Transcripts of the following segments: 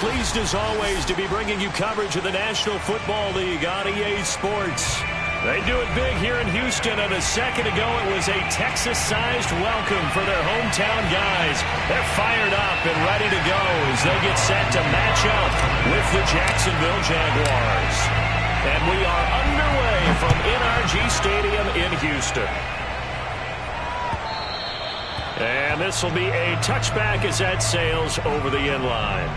pleased as always to be bringing you coverage of the National Football League on EA Sports. They do it big here in Houston, and a second ago it was a Texas-sized welcome for their hometown guys. They're fired up and ready to go as they get set to match up with the Jacksonville Jaguars. And we are underway from NRG Stadium in Houston. And this will be a touchback as that sails over the end line.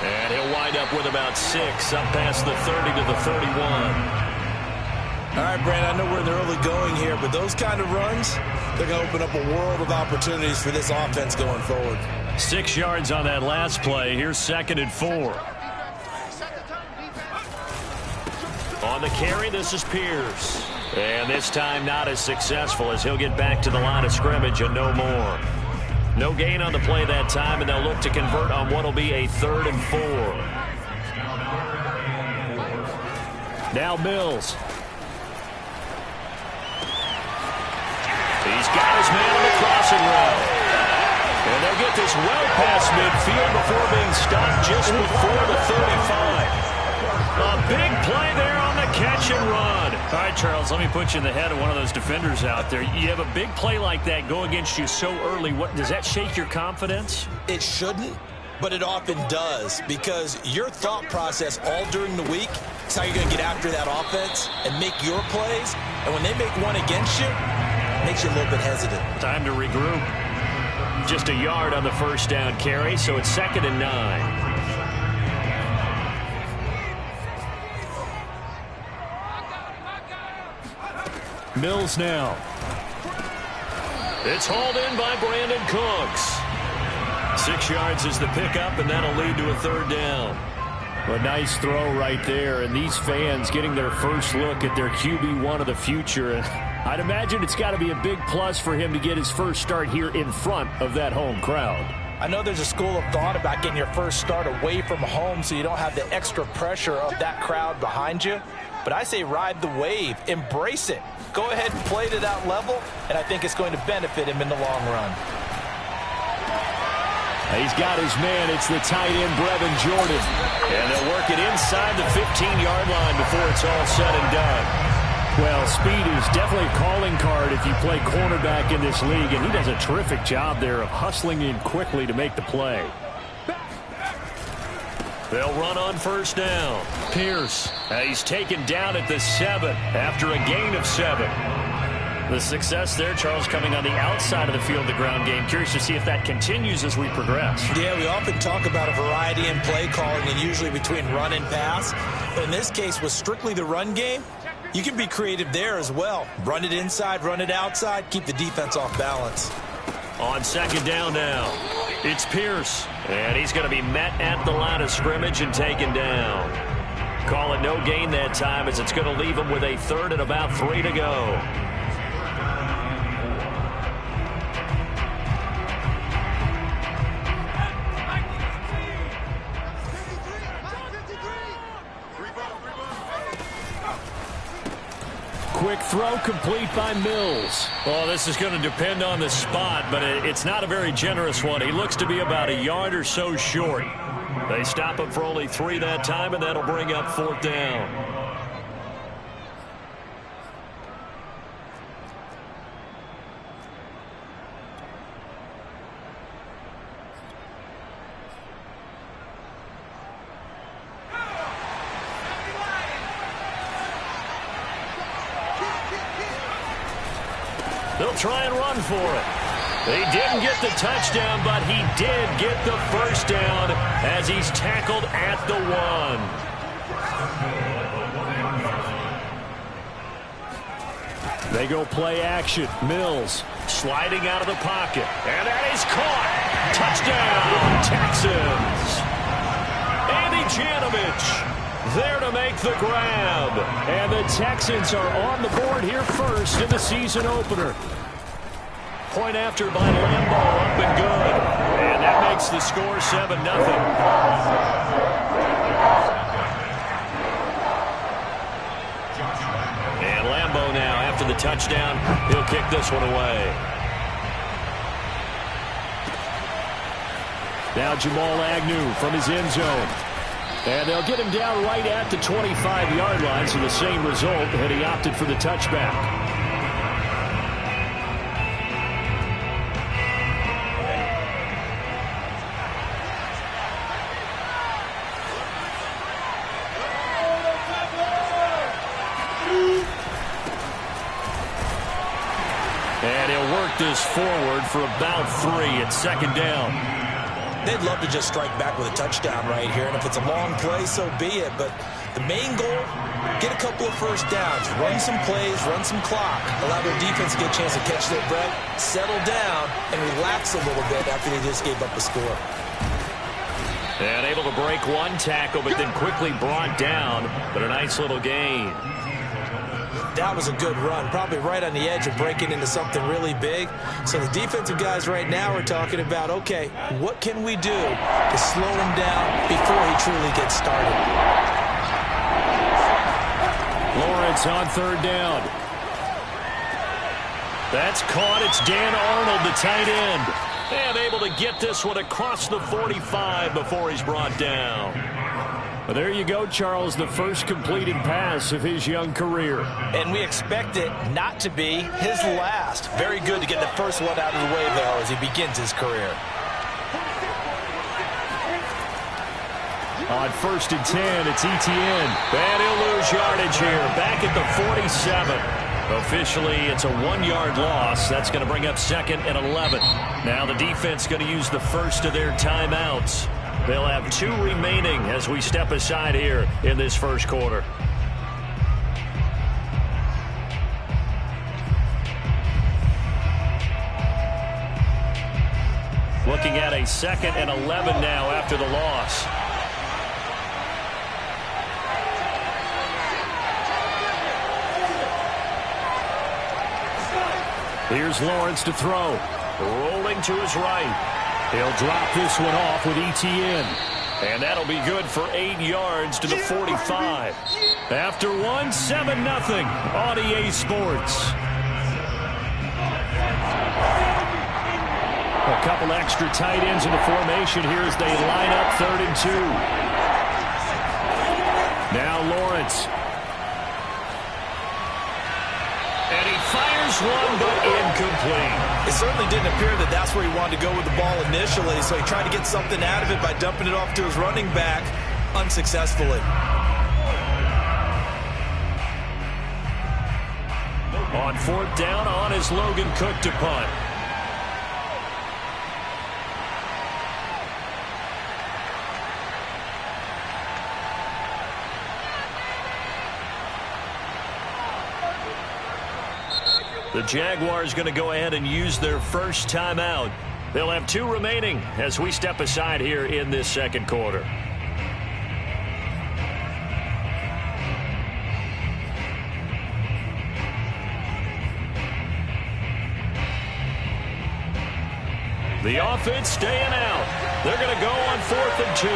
And he'll wind up with about 6 up past the 30 to the 31. All right, Brandon, I know we're in the early going here, but those kind of runs, they're going to open up a world of opportunities for this offense going forward. 6 yards on that last play. Here's 2nd and 4. On the carry, this is Pierce. And this time not as successful as he'll get back to the line of scrimmage and no more. No gain on the play that time, and they'll look to convert on what will be a 3rd and 4. Now Mills. He's got his man on the crossing route. And they'll get this well past midfield before being stopped just before the 35. A big play there on the catch and run. All right, Charles, let me put you in the head of one of those defenders out there. You have a big play like that go against you so early. What does that shake your confidence? It shouldn't, but it often does, because your thought process all during the week is how you're going to get after that offense and make your plays. And when they make one against you, makes you a little bit hesitant. Time to regroup. Just a yard on the first down carry, so it's 2nd and 9. Mills now. It's hauled in by Brandon Cooks. 6 yards is the pickup, and that'll lead to a 3rd down. A nice throw right there, and these fans getting their first look at their QB1 of the future. And I'd imagine it's got to be a big plus for him to get his first start here in front of that home crowd. I know there's a school of thought about getting your first start away from home so you don't have the extra pressure of that crowd behind you. But I say ride the wave. Embrace it. Go ahead and play to that level, and I think it's going to benefit him in the long run. He's got his man. It's the tight end, Brevin Jordan. And they'll work it inside the 15-yard line before it's all said and done. Well, speed is definitely a calling card if you play cornerback in this league, and he does a terrific job there of hustling in quickly to make the play. They'll run on first down. Pierce, he's taken down at the 7 after a gain of 7. The success there, Charles, coming on the outside of the field, the ground game. Curious to see if that continues as we progress. Yeah, we often talk about a variety in play calling, and usually between run and pass. But in this case, with strictly the run game, you can be creative there as well. Run it inside, run it outside, keep the defense off balance. On 2nd down now, it's Pierce. And he's going to be met at the line of scrimmage and taken down. Call it no gain that time, as it's going to leave him with a 3rd and about 3 to go. Quick throw complete by Mills. Well, this is going to depend on the spot, but it's not a very generous one. He looks to be about a yard or so short. They stop him for only 3 that time, and that'll bring up 4th down. They'll try and run for it. He didn't get the touchdown, but he did get the first down as he's tackled at the 1. They go play action. Mills sliding out of the pocket. And that is caught. Touchdown, Texans. Andy Janovich there to make the grab. And the Texans are on the board here first in the season opener. point after by Lambeau, up and good. And that makes the score 7-0. And Lambeau now, after the touchdown, he'll kick this one away. Now Jamal Agnew from his end zone. And they'll get him down right at the 25-yard line, so the same result, and he opted for the touchback. And he'll work this forward for about 3 at second down. They'd love to just strike back with a touchdown right here, and if it's a long play, so be it. But the main goal, get a couple of first downs, run some plays, run some clock, allow their defense to get a chance to catch their breath, settle down, and relax a little bit after they just gave up a score. And able to break one tackle, but then quickly brought down, but a nice little gain. That was a good run, probably right on the edge of breaking into something really big. So the defensive guys right now are talking about, okay, what can we do to slow him down before he truly gets started? Lawrence on third down. That's caught. It's Dan Arnold, the tight end. And able to get this one across the 45 before he's brought down. Well, there you go, Charles, the first completed pass of his young career. And we expect it not to be his last. Very good to get the first one out of the way, though, as he begins his career. On 1st and 10, it's Etienne. And he'll lose yardage here, back at the 47. Officially, it's a 1-yard loss. That's going to bring up 2nd and 11. Now the defense going to use the first of their timeouts. They'll have 2 remaining as we step aside here in this first quarter. Looking at a 2nd and 11 now after the loss. Here's Lawrence to throw. Rolling to his right. He'll drop this one off with Etienne. And that'll be good for 8 yards to the 45. After one, 7-0 on EA Sports. A couple extra tight ends in the formation here as they line up 3rd and 2. Now Lawrence. And he fires one, but incomplete. It certainly didn't appear that that's where he wanted to go with the ball initially, so he tried to get something out of it by dumping it off to his running back unsuccessfully. On 4th down, on is Logan Cook to punt. The Jaguars going to go ahead and use their first timeout. They'll have 2 remaining as we step aside here in this second quarter. The offense staying out. They're going to go on 4th and 2.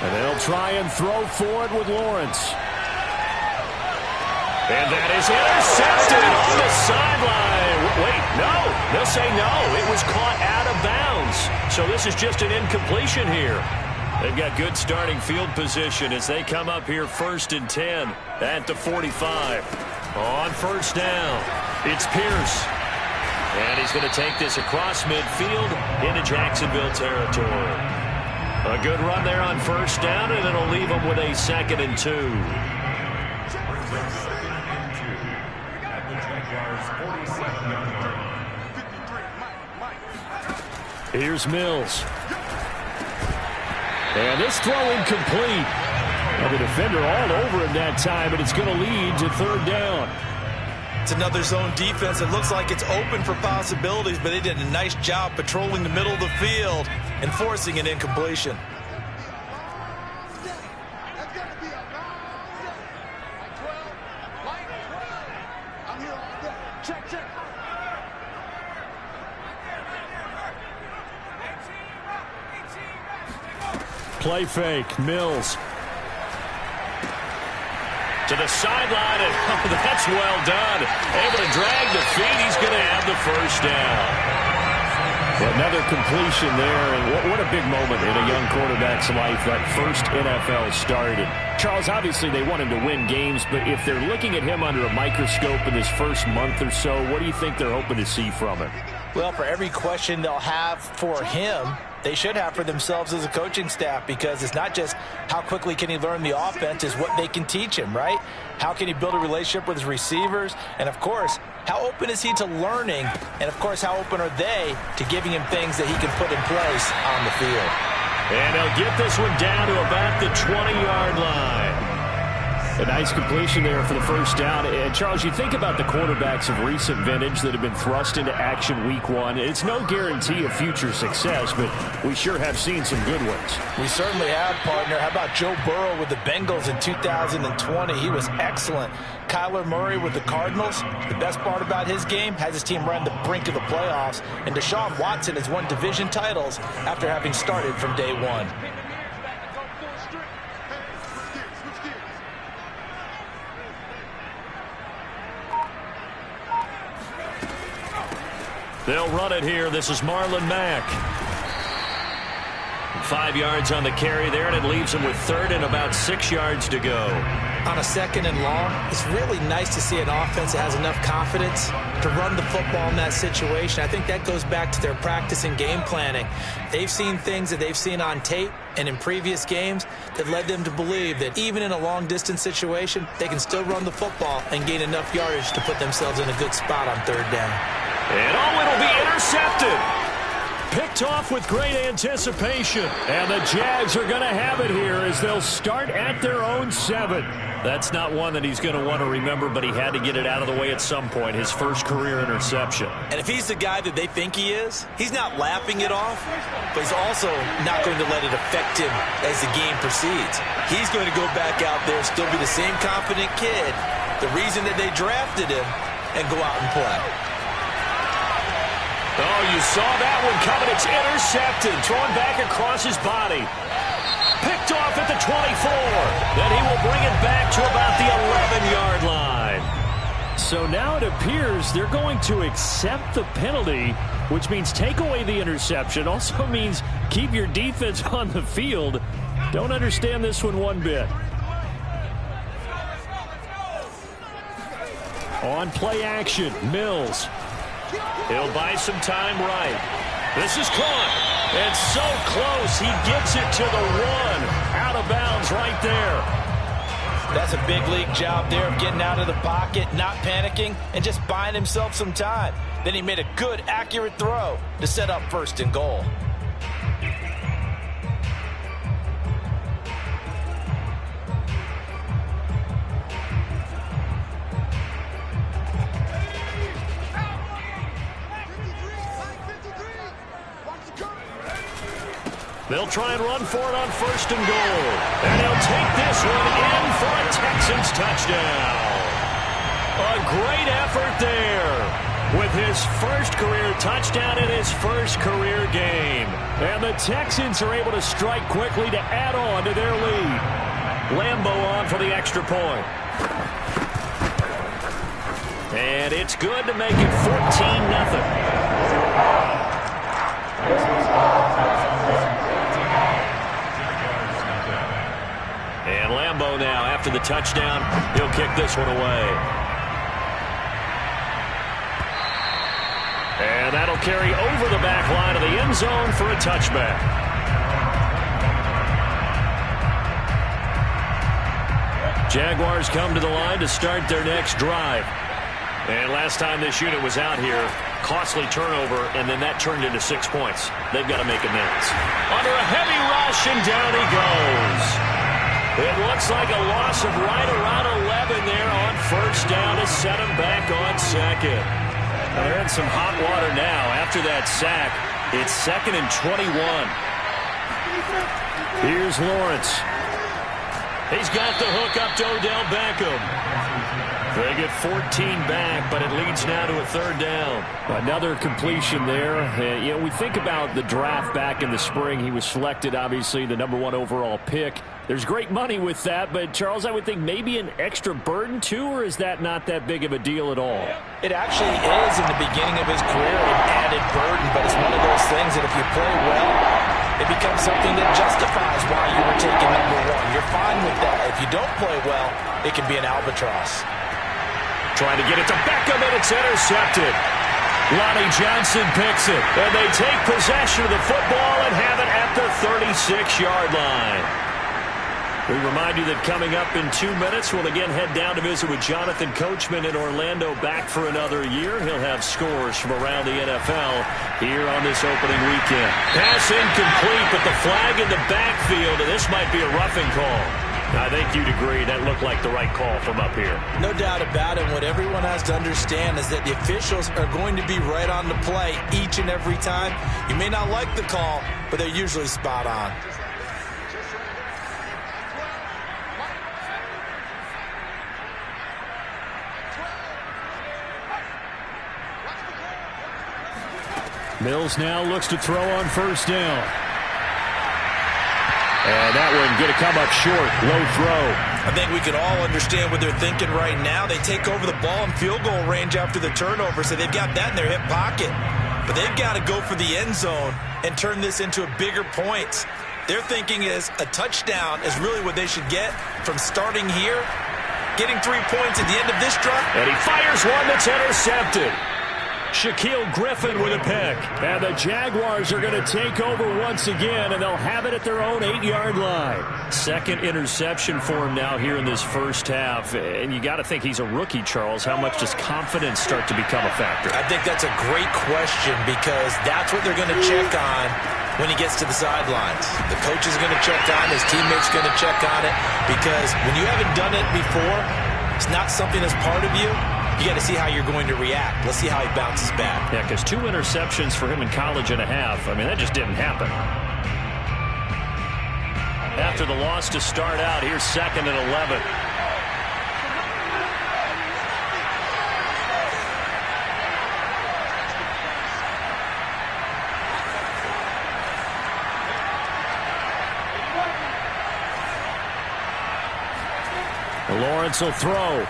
And they'll try and throw for it with Lawrence. And that is intercepted on the sideline. Wait, no. They'll say no. It was caught out of bounds. So this is just an incompletion here. They've got good starting field position as they come up here 1st and 10 at the 45. On 1st down, it's Pierce. And he's going to take this across midfield into Jacksonville territory. A good run there on 1st down, and it'll leave them with a 2nd and 2. Here's Mills. And this throw incomplete. And the defender all over him that time, but it's going to lead to 3rd down. It's another zone defense. It looks like it's open for possibilities, but they did a nice job patrolling the middle of the field and forcing an incompletion. Play fake. Mills. To the sideline, and that's well done. Able to drag the feet. He's going to have the first down. Another completion there, and what a big moment in a young quarterback's life, that first NFL start. And Charles, obviously they want him to win games, but if they're looking at him under a microscope in his first month or so, what do you think they're hoping to see from him? Well, for every question they'll have for him, they should have for themselves as a coaching staff, because it's not just how quickly can he learn the offense, it's what they can teach him, right? How can he build a relationship with his receivers? And, of course, how open is he to learning? And, of course, how open are they to giving him things that he can put in place on the field? And they'll get this one down to about the 20-yard line. A nice completion there for the first down. And, Charles, you think about the quarterbacks of recent vintage that have been thrust into action week one. It's no guarantee of future success, but we sure have seen some good ones. We certainly have, partner. How about Joe Burrow with the Bengals in 2020? He was excellent. Kyler Murray with the Cardinals. The best part about his game, has his team run the brink of the playoffs. And Deshaun Watson has won division titles after having started from day one. They'll run it here. This is Marlon Mack. 5 yards on the carry there, and it leaves him with third and about 6 yards to go. On a second and long, it's really nice to see an offense that has enough confidence to run the football in that situation. I think that goes back to their practice and game planning. They've seen things that they've seen on tape and in previous games that led them to believe that even in a long-distance situation, they can still run the football and gain enough yardage to put themselves in a good spot on third down. And it'll be intercepted. Picked off with great anticipation. And the Jags are going to have it here as they'll start at their own 7. That's not one that he's going to want to remember, but he had to get it out of the way at some point, his first career interception. And if he's the guy that they think he is, he's not laughing it off, but he's also not going to let it affect him as the game proceeds. He's going to go back out there, still be the same confident kid, the reason that they drafted him, and go out and play. Oh, you saw that one coming. It's intercepted. Thrown back across his body. Picked off at the 24. Then he will bring it back to about the 11-yard line. So now it appears they're going to accept the penalty, which means take away the interception. Also means keep your defense on the field. Don't understand this one bit. On play action, Mills. He'll buy some time right. This is caught. And so close. He gets it to the 1. Out of bounds right there. That's a big league job there of getting out of the pocket, not panicking, and just buying himself some time. Then he made a good, accurate throw to set up first and goal. They'll try and run for it on first and goal. And he'll take this one in for a Texans touchdown. A great effort there with his first career touchdown in his first career game. And the Texans are able to strike quickly to add on to their lead. Lambeau on for the extra point. And it's good to make it 14-0. And Lambeau now, after the touchdown, he'll kick this one away. And that'll carry over the back line of the end zone for a touchback. Jaguars come to the line to start their next drive. And last time this unit was out here, costly turnover, and then that turned into 6 points. They've got to make amends. Under a heavy rush, and down he goes. It looks like a loss of right around 11 there on first down to set him back on second. Well, they're in some hot water now. After that sack, it's 2nd and 21. Here's Lawrence. He's got the hook up to Odell Beckham. They get 14 back, but it leads now to a third down. Another completion there. We think about the draft back in the spring. He was selected, obviously, the #1 overall pick. There's great money with that, but, Charles, I would think maybe an extra burden, too, or is that not that big of a deal at all? It actually is in the beginning of his career an added burden, but it's one of those things that if you play well, it becomes something that justifies why you were taken #1. You're fine with that. If you don't play well, it can be an albatross. Trying to get it to Beckham, and it's intercepted. Lonnie Johnson picks it, and they take possession of the football and have it at the 36-yard line. We remind you that coming up in 2 minutes, we'll again head down to visit with Jonathan Coachman in Orlando, back for another year. He'll have scores from around the NFL here on this opening weekend. Pass incomplete, but the flag in the backfield, and this might be a roughing call. I think you'd agree that looked like the right call from up here. No doubt about it. What everyone has to understand is that the officials are going to be right on the play each and every time. You may not like the call, but they're usually spot on. Mills now looks to throw on first down. And that one going to come up short. Low throw. I think we can all understand what they're thinking right now. They take over the ball in field goal range after the turnover, so they've got that in their hip pocket. But they've got to go for the end zone and turn this into a bigger points. Their thinking is a touchdown is really what they should get from starting here, getting 3 points at the end of this drive. And he fires one that's intercepted. Shaquille Griffin with a pick. And the Jaguars are going to take over once again, and they'll have it at their own 8-yard line. Second interception for him now here in this first half. And you got to think he's a rookie, Charles. How much does confidence start to become a factor? I think that's a great question because that's what they're going to check on when he gets to the sidelines. The coach is going to check on, his teammates going to check on it, because when you haven't done it before, it's not something that's part of you. You got to see how you're going to react. Let's see how he bounces back. Yeah, because 2 interceptions for him in college and a half. I mean, that just didn't happen. After the loss to start out, here's 2nd and 11. Lawrence will throw.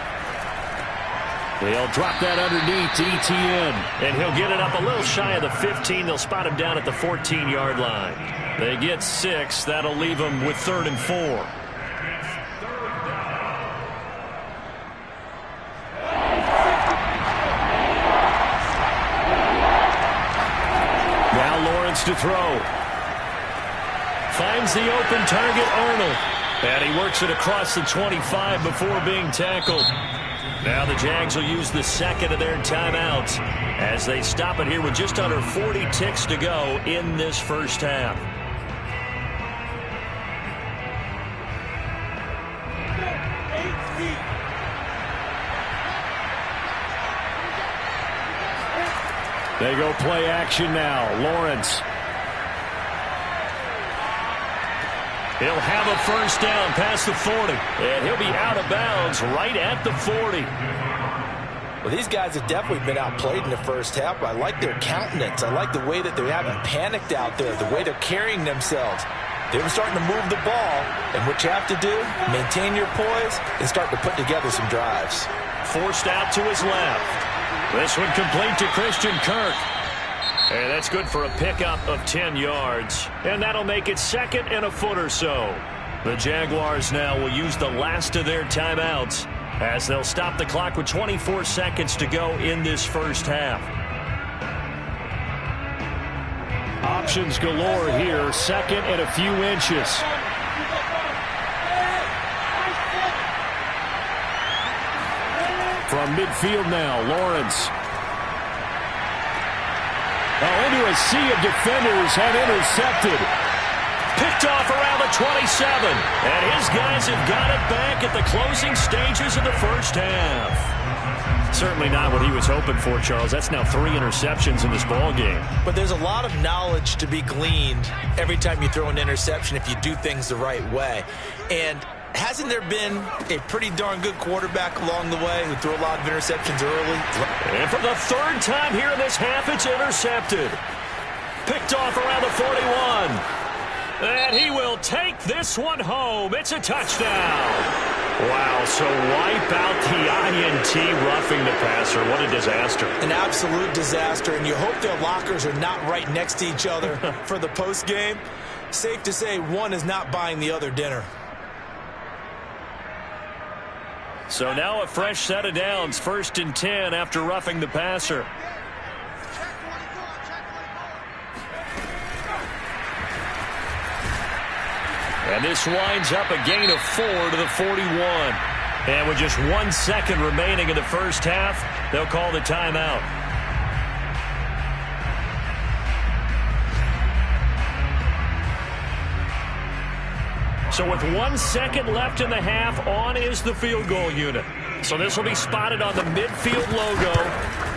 They'll drop that underneath to Etienne. And he'll get it up a little shy of the 15. They'll spot him down at the 14-yard line. They get 6. That'll leave them with 3rd and 4. Now Lawrence to throw. Finds the open target, Arnold. And he works it across the 25 before being tackled. Now the Jags will use the 2nd of their timeouts as they stop it here with just under 40 ticks to go in this first half. They go play action now. Lawrence. He'll have a first down past the 40. And he'll be out of bounds right at the 40. Well, these guys have definitely been outplayed in the first half, but I like their countenance. I like the way that they haven't panicked out there, the way they're carrying themselves. They're starting to move the ball, and what you have to do, maintain your poise and start to put together some drives. Forced out to his left. This one complete to Christian Kirk. And that's good for a pickup of 10 yards. And that'll make it 2nd and a foot or so. The Jaguars now will use the last of their timeouts as they'll stop the clock with 24 seconds to go in this first half. Options galore here. 2nd and a few inches. From midfield now, Lawrence. Into a sea of defenders and intercepted. Picked off around the 27. And his guys have got it back at the closing stages of the first half. Certainly not what he was hoping for, Charles. That's now 3 interceptions in this ball game. But there's a lot of knowledge to be gleaned every time you throw an interception if you do things the right way. And hasn't there been a pretty darn good quarterback along the way who threw a lot of interceptions early? And for the third time here in this half, it's intercepted. Picked off around the 41. And he will take this one home. It's a touchdown. Wow, so wipe out the INT roughing the passer. What a disaster. An absolute disaster, and you hope their lockers are not right next to each other for the postgame. Safe to say one is not buying the other dinner. So now a fresh set of downs, 1st and 10 after roughing the passer. And this winds up a gain of 4 to the 41. And with just 1 second remaining in the first half, they'll call the timeout. So with 1 second left in the half, on is the field goal unit. So this will be spotted on the midfield logo.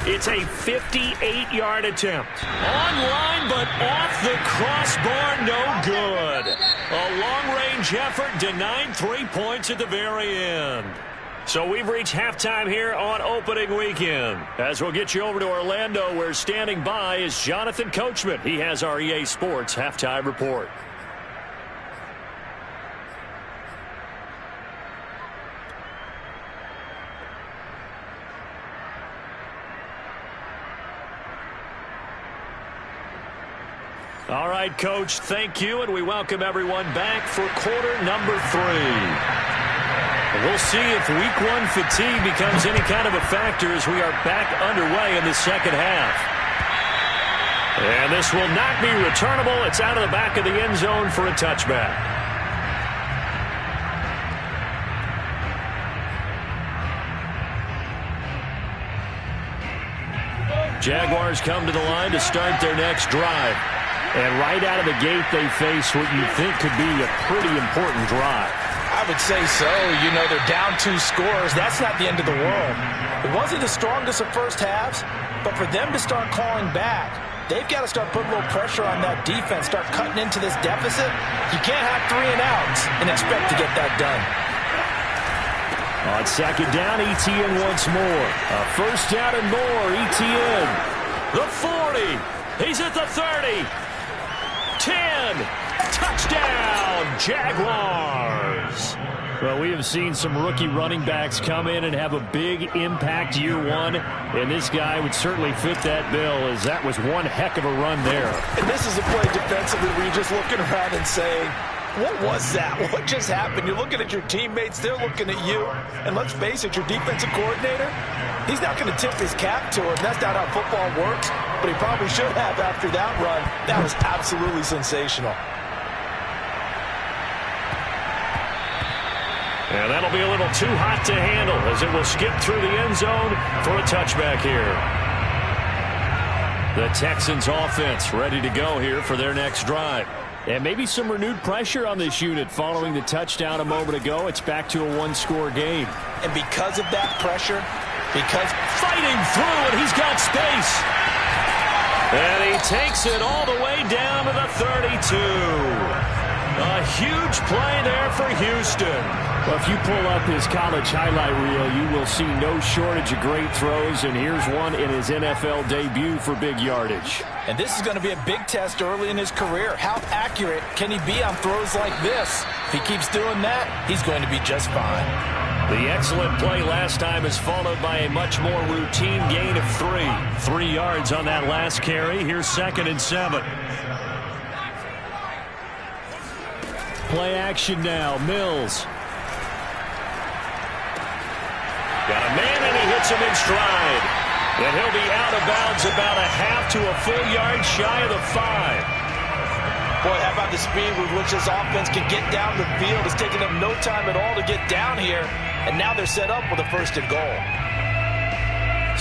It's a 58-yard attempt. On line, but off the crossbar, no good. A long-range effort denied 3 points at the very end. So we've reached halftime here on opening weekend. As we'll get you over to Orlando, where standing by is Jonathan Coachman. He has our EA Sports halftime report. All right, Coach, thank you, and we welcome everyone back for quarter number 3. We'll see if week 1 fatigue becomes any kind of a factor as we are back underway in the second half. And this will not be returnable. It's out of the back of the end zone for a touchback. Jaguars come to the line to start their next drive. And right out of the gate, they face what you think could be a pretty important drive. I would say so. You know, they're down 2 scores. That's not the end of the world. It wasn't the strongest of first halves, but for them to start calling back, they've got to start putting a little pressure on that defense, start cutting into this deficit. You can't have 3 and outs and expect to get that done. On second down, Etienne once more. A first down and more, Etienne. The 40. He's at the 30. 10. Touchdown, Jaguars. Well, we have seen some rookie running backs come in and have a big impact year 1, and this guy would certainly fit that bill, as that was one heck of a run there. And this is a play defensively where you're just looking around and saying, what was that? What just happened? You're looking at your teammates, they're looking at you, and let's face it, your defensive coordinator, he's not going to tip his cap to him. That's not how football works, but he probably should have after that run. That was absolutely sensational. And that'll be a little too hot to handle as it will skip through the end zone for a touchback here. The Texans offense ready to go here for their next drive. And maybe some renewed pressure on this unit following the touchdown a moment ago. It's back to a 1-score game. And because of that pressure, because fighting through, and he's got space. And he takes it all the way down to the 32. A huge play there for Houston. Well, if you pull up his college highlight reel, you will see no shortage of great throws, and here's one in his NFL debut for big yardage. And this is going to be a big test early in his career. How accurate can he be on throws like this? If he keeps doing that, he's going to be just fine. The excellent play last time is followed by a much more routine gain of 3. 3 yards on that last carry. Here's 2nd and 7. Play action now. Mills. Got a man, and he hits him in stride. And he'll be out of bounds about a half to a full yard shy of the 5. Boy, how about the speed with which this offense can get down the field? It's taking them no time at all to get down here. And now they're set up with a 1st and goal.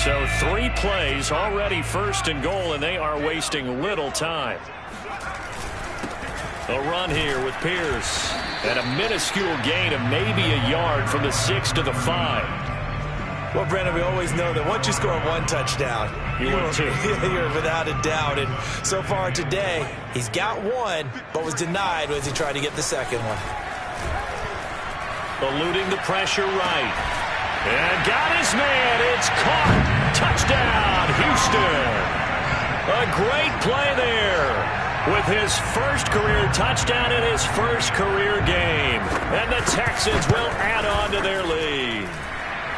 So 3 plays already 1st and goal, and they are wasting little time. A run here with Pierce. And a minuscule gain of maybe a yard from the 6 to the 5. Well, Brandon, we always know that once you score 1 touchdown, you're without a doubt. And so far today, he's got 1, but was denied as he tried to get the 2nd one. Eluding the pressure right. And got his man. It's caught. Touchdown, Houston. A great play there with his first career touchdown in his first career game. And the Texans will add on to their lead.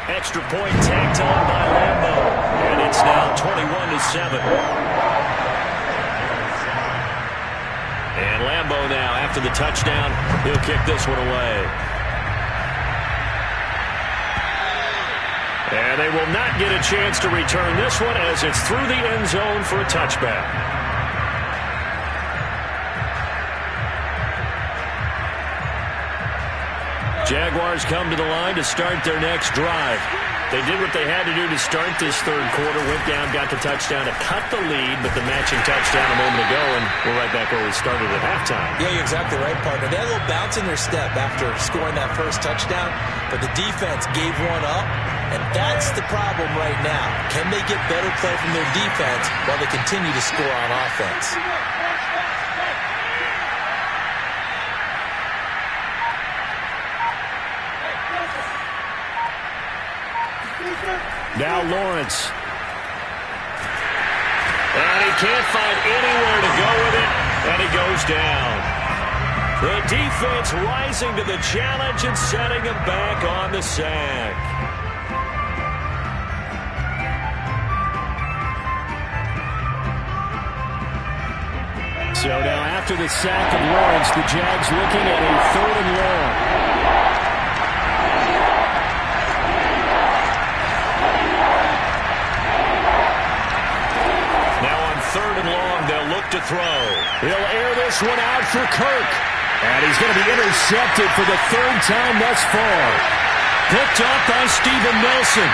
Extra point tacked on by Lambo. And it's now 21-7. And Lambo now, after the touchdown, he'll kick this one away. And they will not get a chance to return this one as it's through the end zone for a touchback. Jaguars come to the line to start their next drive. They did what they had to do to start this third quarter, went down, got the touchdown to cut the lead, but the matching touchdown a moment ago, and we're right back where we started at halftime. Yeah, you're exactly right, partner. They had a little bounce in their step after scoring that first touchdown, but the defense gave one up, and that's the problem right now. Can they get better play from their defense while they continue to score on offense? Now Lawrence. And he can't find anywhere to go with it, and he goes down. The defense rising to the challenge and setting him back on the sack. So now after the sack of Lawrence, the Jags looking at a 3rd and long. To throw. He'll air this one out for Kirk. And he's going to be intercepted for the 3rd time thus far. Picked up by Steven Nelson.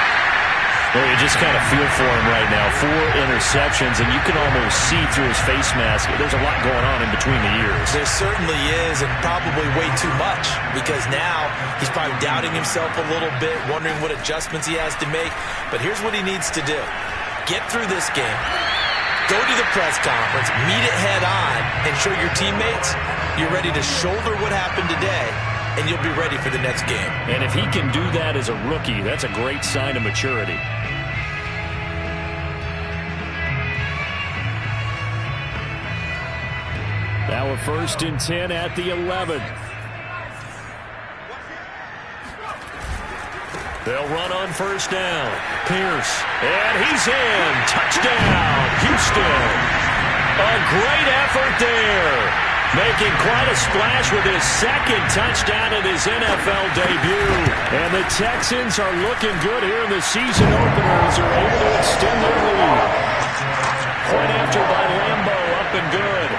Well, you just kind of feel for him right now. 4 interceptions, and you can almost see through his face mask. There's a lot going on in between the ears. There certainly is, and probably way too much, because now he's probably doubting himself a little bit, wondering what adjustments he has to make. But here's what he needs to do. Get through this game. Go to the press conference, meet it head on, and show your teammates you're ready to shoulder what happened today, and you'll be ready for the next game. And if he can do that as a rookie, that's a great sign of maturity. Now a 1st and 10 at the 11. They'll run on 1st down. Pierce. And he's in. Touchdown, Houston. A great effort there. Making quite a splash with his 2nd touchdown in his NFL debut. And the Texans are looking good here in the season opener as they're able to extend their lead. Point after by Lambo, up and good.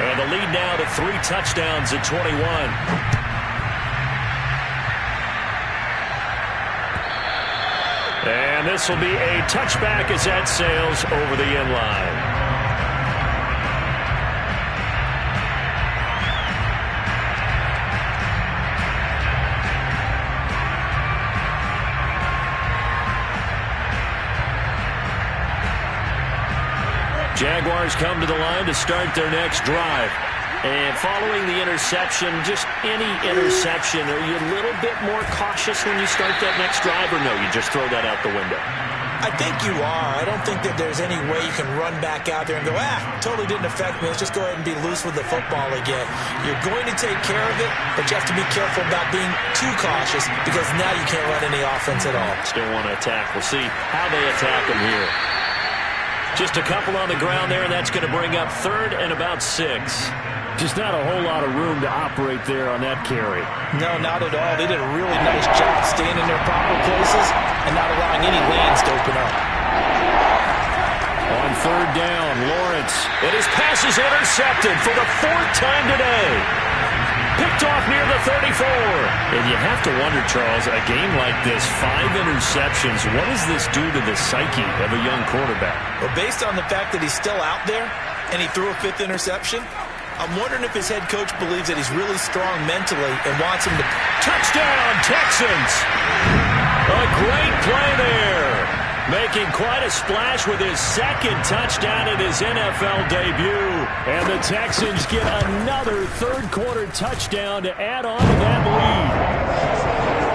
And the lead now to 3 touchdowns at 21. And this will be a touchback as that sails over the end line. Jaguars come to the line to start their next drive. And following the interception, just any interception, are you a little bit more cautious when you start that next drive, or no, you just throw that out the window? I think you are. I don't think that there's any way you can run back out there and go, totally didn't affect me. Let's just go ahead and be loose with the football again. You're going to take care of it, but you have to be careful about being too cautious because now you can't run any offense at all. Still want to attack. We'll see how they attack them here. Just a couple on the ground there, and that's going to bring up 3rd and about 6. Just not a whole lot of room to operate there on that carry. No, not at all. They did a really nice job staying in their proper places and not allowing any lanes to open up. On 3rd down, Lawrence. And his pass is intercepted for the 4th time today. Picked off near the 34. And you have to wonder, Charles, a game like this, 5 interceptions, what does this do to the psyche of a young quarterback? Well, based on the fact that he's still out there and he threw a 5th interception, I'm wondering if his head coach believes that he's really strong mentally and wants him to... Touchdown, Texans! A great play there. Making quite a splash with his 2nd touchdown in his NFL debut. And the Texans get another 3rd quarter touchdown to add on to that lead.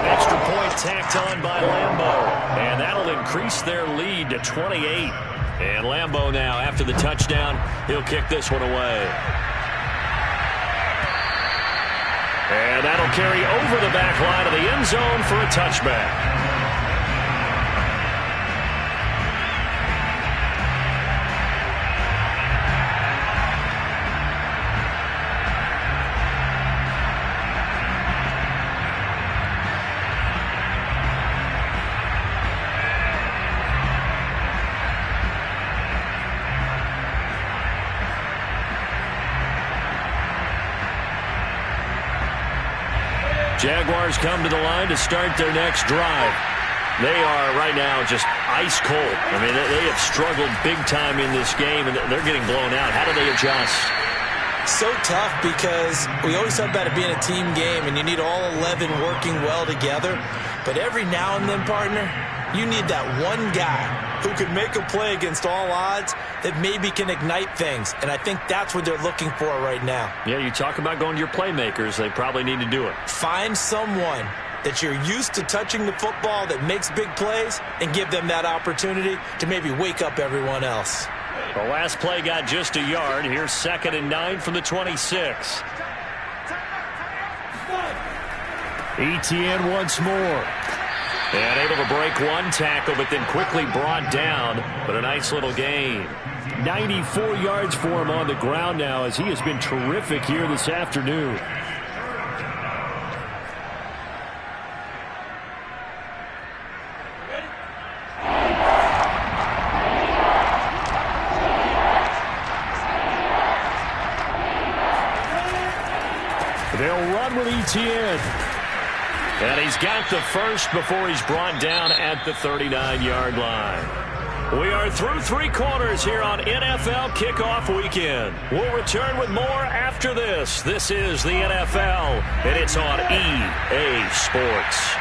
tacked on by Lambeau. And that'll increase their lead to 28. And Lambeau now, after the touchdown, he'll kick this one away. And that'll carry over the back line of the end zone for a touchback. Jaguars come to the line to start their next drive. They are right now just ice cold. I mean, they have struggled big time in this game, and they're getting blown out. How do they adjust? So tough because we always talk about it being a team game, and you need all 11 working well together. But every now and then, partner, you need that one guy who can make a play against all odds that maybe can ignite things. And I think that's what they're looking for right now. Yeah, you talk about going to your playmakers. They probably need to do it. Find someone that you're used to touching the football that makes big plays and give them that opportunity to maybe wake up everyone else. The last play got just a yard. Here's 2nd and 9 from the 26. Etienne once more. And able to break one tackle, but then quickly brought down. But a nice little gain. 94 yards for him on the ground now, as he has been terrific here this afternoon. They'll run with Etienne. And he's got the first before he's brought down at the 39-yard line. We are through 3 quarters here on NFL Kickoff Weekend. We'll return with more after this. This is the NFL, and it's on EA Sports.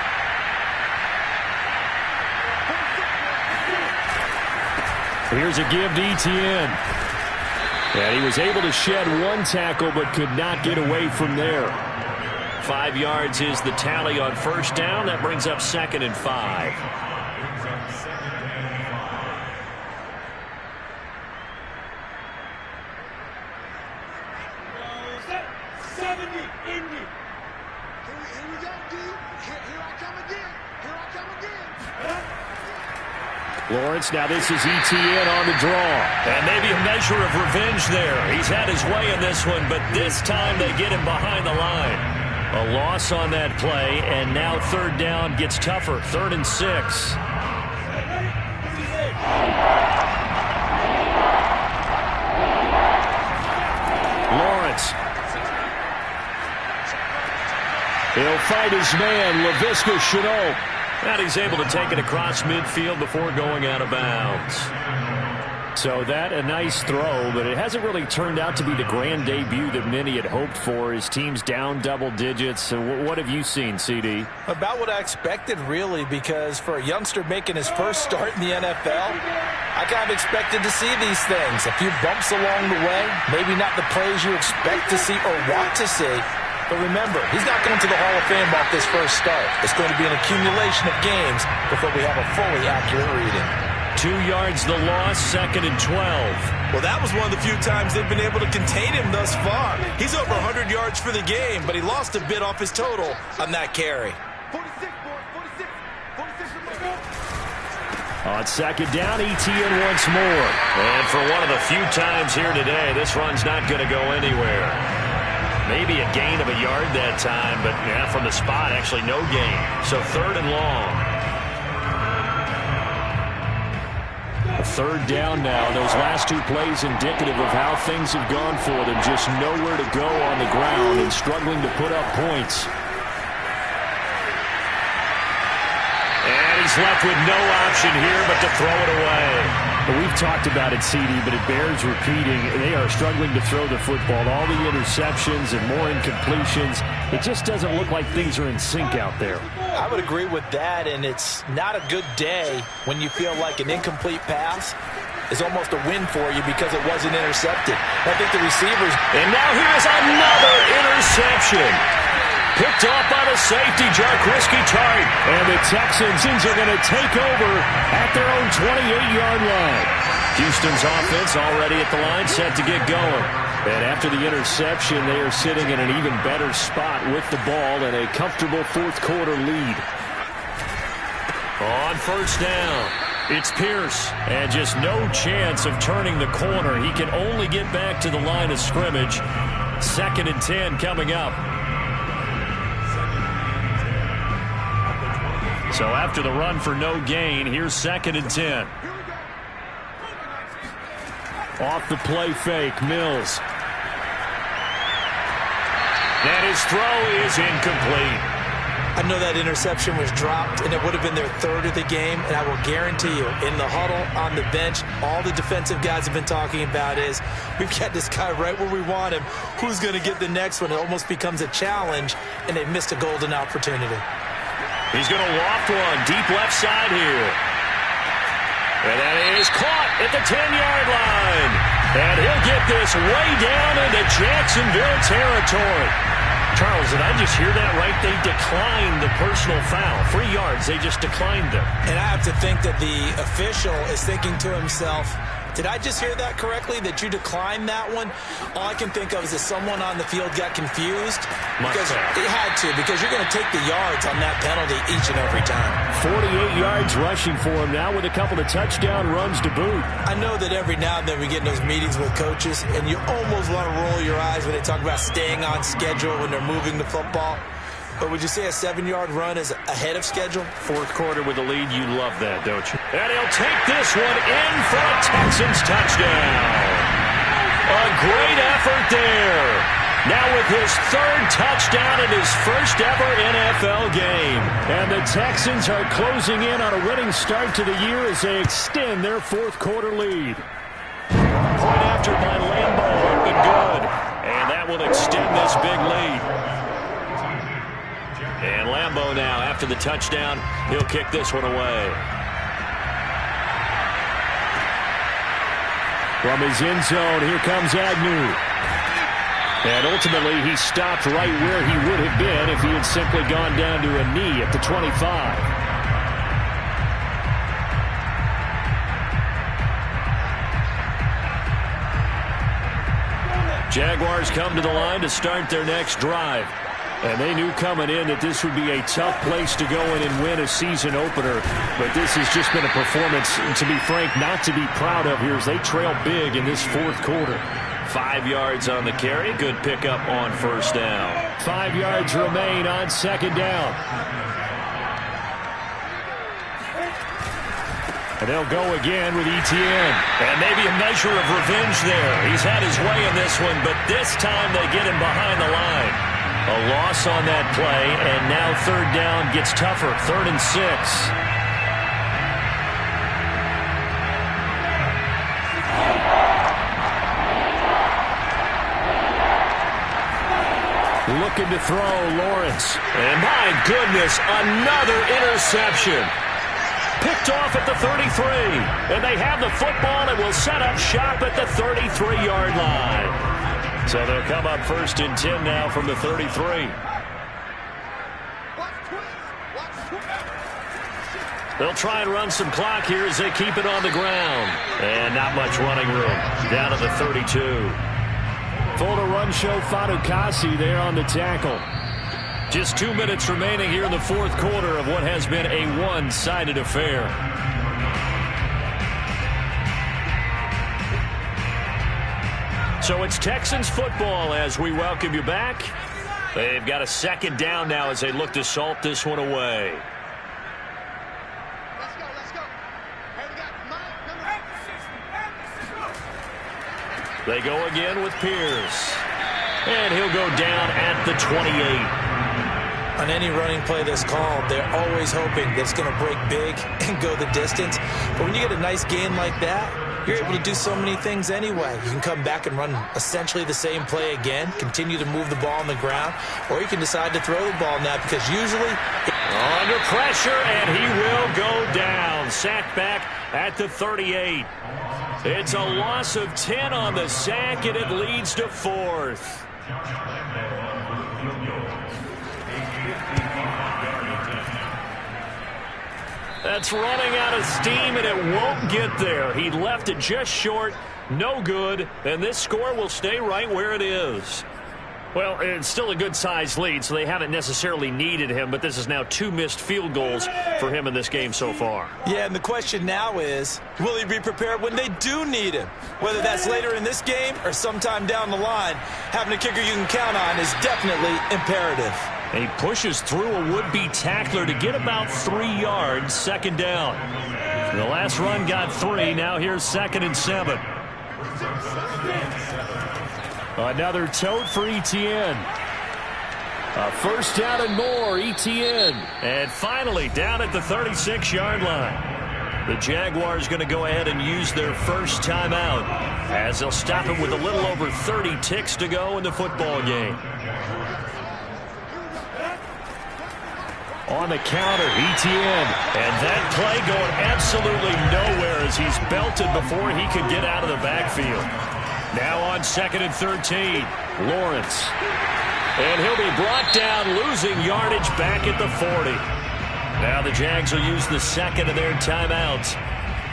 Here's a give to Etienne. And he was able to shed one tackle but could not get away from there. 5 yards is the tally on first down. That brings up 2nd and 5. Lawrence, now this is Etienne on the draw. And maybe a measure of revenge there. He's had his way in this one, but this time they get him behind the line. A loss on that play, and now 3rd down gets tougher. 3rd and 6. Lawrence. He'll fight his man, Laviska Shenault. And he's able to take it across midfield before going out of bounds. So that a nice throw, but it hasn't really turned out to be the grand debut that many had hoped for. His team's down double digits. So what have you seen, CD? About what I expected, really, because for a youngster making his first start in the NFL, I kind of expected to see these things. A few bumps along the way, maybe not the plays you expect to see or want to see. But remember, he's not going to the Hall of Fame off this first start. It's going to be an accumulation of games before we have a fully accurate reading. 2 yards the loss, 2nd and 12. Well, that was one of the few times they've been able to contain him thus far. He's over 100 yards for the game, but he lost a bit off his total on that carry. 46, boys, 46. On 2nd down, Etienne once more. And for one of the few times here today, this run's not going to go anywhere. Maybe a gain of a yard that time, but yeah, from the spot, actually no gain. So 3rd and long. 3rd down now. Those last 2 plays indicative of how things have gone for them. Just nowhere to go on the ground and struggling to put up points. And he's left with no option here but to throw it away. Well, we've talked about it, CD, but it bears repeating. They are struggling to throw the football. All the interceptions and more incompletions. It just doesn't look like things are in sync out there. I would agree with that, and it's not a good day when you feel like an incomplete pass is almost a win for you because it wasn't intercepted. I think the receivers... And now here's another interception. Picked off by the safety, Jaquiski Tartt. And the Texans are going to take over at their own 28-yard line. Houston's offense already at the line, set to get going. And after the interception, they are sitting in an even better spot with the ball and a comfortable fourth-quarter lead. On first down, it's Pierce. And just no chance of turning the corner. He can only get back to the line of scrimmage. 2nd and 10 coming up. So after the run for no gain, here's 2nd and 10. Off the play fake, Mills. And his throw is incomplete. I know that interception was dropped, and it would have been their 3rd of the game, and I will guarantee you, in the huddle, on the bench, all the defensive guys have been talking about is, we've got this guy right where we want him. Who's going to get the next one? It almost becomes a challenge, and they've missed a golden opportunity. He's going to loft one deep left side here. And that is caught at the 10-yard line. And he'll get this way down into Jacksonville territory. Charles, did I just hear that right? They declined the personal foul. 3 yards, they just declined them. And I have to think that the official is thinking to himself, did I just hear that correctly, that you declined that one? All I can think of is that someone on the field got confused. Because it had to, because you're going to take the yards on that penalty each and every time. 48 yards rushing for him now with a couple of touchdown runs to boot. I know that every now and then we get in those meetings with coaches, and you almost want to roll your eyes when they talk about staying on schedule when they're moving the football. But would you say a 7-yard run is ahead of schedule? 4th quarter with the lead, you love that, don't you? And he'll take this one in for a Texans touchdown. A great effort there. Now with his 3rd touchdown in his first ever NFL game. And the Texans are closing in on a winning start to the year as they extend their 4th quarter lead. Point after by Lambo, up and good. And that will extend this big lead. And Lambo now, after the touchdown, he'll kick this one away. From his end zone, here comes Agnew. And ultimately, he stopped right where he would have been if he had simply gone down to a knee at the 25. Jaguars come to the line to start their next drive. And they knew coming in that this would be a tough place to go in and win a season opener. But this has just been a performance, to be frank, not to be proud of here as they trail big in this 4th quarter. 5 yards on the carry. Good pickup on first down. 5 yards remain on 2nd down. And they'll go again with Etienne. And maybe a measure of revenge there. He's had his way in this one, but this time they get him behind the line. A loss on that play, and now 3rd down gets tougher. 3rd and 6. Looking to throw, Lawrence. And my goodness, another interception. Picked off at the 33. And they have the football and will set up shop at the 33-yard line. So they'll come up 1st and 10 now from the 33. They'll try and run some clock here as they keep it on the ground. And not much running room. Down to the 32. Full to run show Fatukasi there on the tackle. Just 2 minutes remaining here in the 4th quarter of what has been a one-sided affair. So it's Texans football as we welcome you back. They've got a 2nd down now as they look to salt this one away. Let's go. Hey, we got number 8. They go again with Pierce. And he'll go down at the 28. On any running play that's called, they're always hoping that it's going to break big and go the distance. But when you get a nice gain like that, you're able to do so many things anyway. You can come back and run essentially the same play again, continue to move the ball on the ground, or you can decide to throw the ball now because usually... Under pressure, and he will go down. Sacked back at the 38. It's a loss of 10 on the sack, and it leads to 4th. That's running out of steam, and it won't get there. He left it just short, no good, and this score will stay right where it is. Well, it's still a good-sized lead, so they haven't necessarily needed him, but this is now 2 missed field goals for him in this game so far. Yeah, and the question now is, will he be prepared when they do need him? Whether that's later in this game or sometime down the line, having a kicker you can count on is definitely imperative. And he pushes through a would-be tackler to get about 3 yards, second down. The last run got 3, now here's 2nd and 7. Another tote for Etienne. A first down and more, Etienne. And finally down at the 36-yard line. The Jaguars going to go ahead and use their first timeout as they'll stop it with a little over 30 ticks to go in the football game. On the counter, Etienne. And that play going absolutely nowhere as he's belted before he could get out of the backfield. Now on 2nd and 13, Lawrence. And he'll be brought down, losing yardage back at the 40. Now the Jags will use the second of their timeouts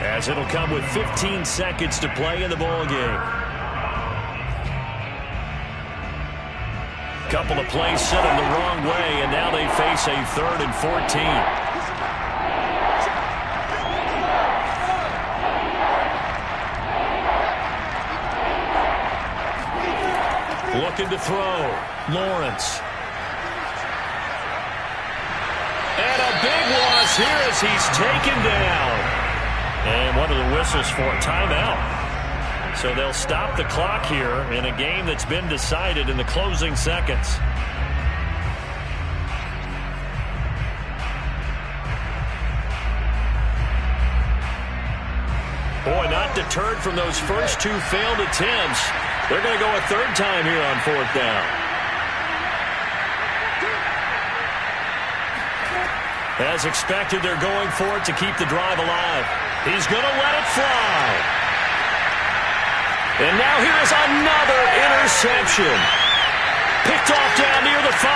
as it'll come with 15 seconds to play in the ball game. Couple of plays set him the wrong way, and now they face a 3rd and 14. Looking to throw. Lawrence. And a big loss here as he's taken down. And what are the whistles for? Timeout. So they'll stop the clock here in a game that's been decided in the closing seconds. Boy, not deterred from those first 2 failed attempts. They're going to go a 3rd time here on 4th down. As expected, they're going for it to keep the drive alive. He's going to let it fly. And now here's another interception. Picked off down near the 5.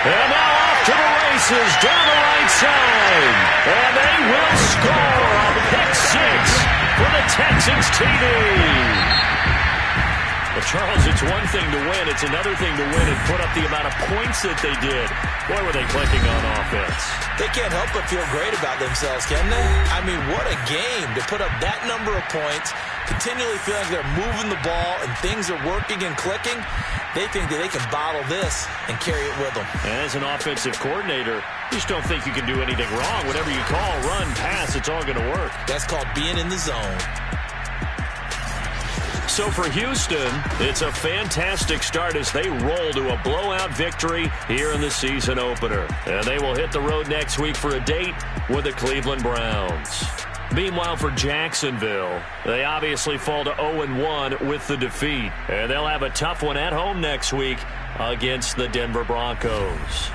And now off to the races down the right side. And they will score a pick 6 for the Texans TD. Well, Charles, it's one thing to win. It's another thing to win and put up the amount of points that they did. Boy, were they clicking on offense. They can't help but feel great about themselves, can they? I mean, what a game to put up that number of points, continually feeling like they're moving the ball and things are working and clicking. They think that they can bottle this and carry it with them. As an offensive coordinator, you just don't think you can do anything wrong. Whatever you call, run, pass, it's all going to work. That's called being in the zone. So for Houston, it's a fantastic start as they roll to a blowout victory here in the season opener. And they will hit the road next week for a date with the Cleveland Browns. Meanwhile, for Jacksonville, they obviously fall to 0-1 with the defeat. And they'll have a tough one at home next week against the Denver Broncos.